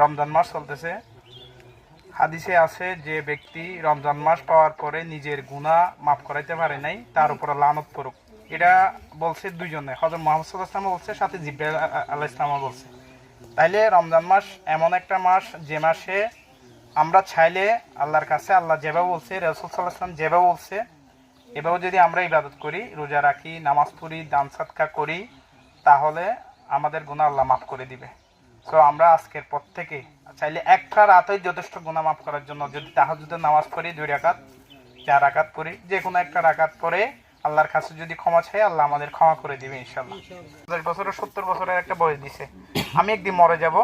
রমজান মাস চলতেছে। হাদিসে আছে যে ব্যক্তি রমজান মাস পাওয়ার পরে নিজের গুনাহ মাফ করাইতে পারে নাই তার উপর লানত পড়ুক। এটা বলছে দুইজনে, হযরত মুহাম্মদ সাল্লাল্লাহু আলাইহি ওয়াসাল্লাম বলছে, সাথে জিবরাইল আলাইহিস সালাম বলছে। তাইলে রমজান মাস এমন একটা মাস যে মাসে আমরা চাইলে আল্লাহর কাছে আল্লাহ যেভাবে বলছে, রাসূল সাল্লাল্লাহু আলাইহি ওয়াসাল্লাম যেভাবে বলছে এভাবে যদি আমরা ইবাদত করি, রোজা রাখি, নামাজ পড়ি, দান সাদকা করি, তাহলে আমাদের গুনাহ আল্লাহ মাফ করে দিবে। তো আমরা আজকের পর থেকে চাইলে একটা রাতেই যথেষ্ট গুনাহ মাফ করার জন্য যদি তাহাজ্জুদের নামাজ পড়ি, 2 রাকাত 4 রাকাত পড়ি, যে কোনো একটা রাকাত পড়ে আল্লাহর কাছে যদি ক্ষমা চাই, আল্লাহ আমাদের ক্ষমা করে দিবে ইনশাআল্লাহ। 10 বছরের 70 বছরের একটা বয়স দিছে, আমি একদিন মরে যাব,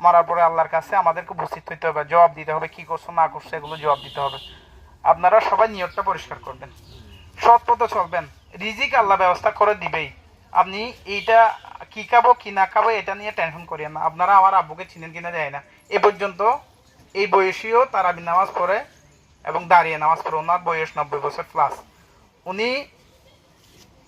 মরার পরে আল্লাহর কাছে আমাদেরকে উপস্থিত হইতে হবে, জবাব দিতে হবে, কি করছো না করছো এগুলো জবাব দিতে হবে। আপনারা সবাই নিয়তটা পরিষ্কার করবেন, সৎ পথে চলবেন, রিজিক আল্লাহ ব্যবস্থা করে দিবেই। আপনি এইটা কি খাবো কি না খাবো এটা নিয়ে টেনশন করিয়েন না। আপনারা আমার আব্বুকে চিনেন কিনা যায় না, এ পর্যন্ত এই বয়সীও তারাবি নামাজ পড়ে এবং দাঁড়িয়ে নামাজ পড়ে, ওনার বয়স 90 বছর প্লাস। উনি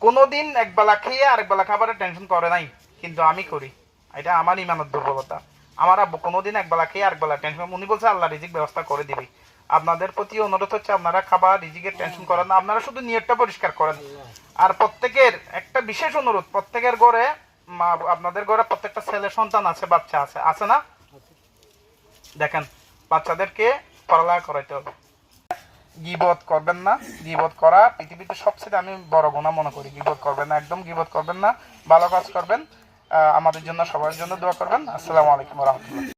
কোনোদিন একবেলা খেয়ে আরেকবেলা খাবারের টেনশন করে নাই, কিন্তু আমি করি। এটা আমার ইমানের দুর্বলতা। আমার আব্বু কোনোদিন একবেলা খেয়ে আরেকবেলা টেনশন, উনি বলছে আল্লাহ রিজিক ব্যবস্থা করে দিবে। আপনাদের প্রতি অনুরোধ হচ্ছে আপনারা খাবার রিজিকের টেনশন করেন না, আপনারা শুধু নিয়তটা পরিষ্কার করেন। আর প্রত্যেকের একটা বিশেষ অনুরোধ, প্রত্যেকের ঘরে আপনাদের ঘরে প্রত্যেকটা ছেলে সন্তান আছে, বাচ্চা আছে, আছে না? দেখেন, বাচ্চাদেরকে পড়ালেখা করাইতে হবে। গীবত করবেন না, গীবত করা পৃথিবীতে সবচেয়ে আমি বড় গুনাহ মনে করি। গীবত করবেন না, একদম গীবত করবেন না, ভালো কাজ করবেন। আমাদের জন্য সবার জন্য দোয়া করবেন। আসসালামু আলাইকুম ওয়া রাহমাতুল্লাহ।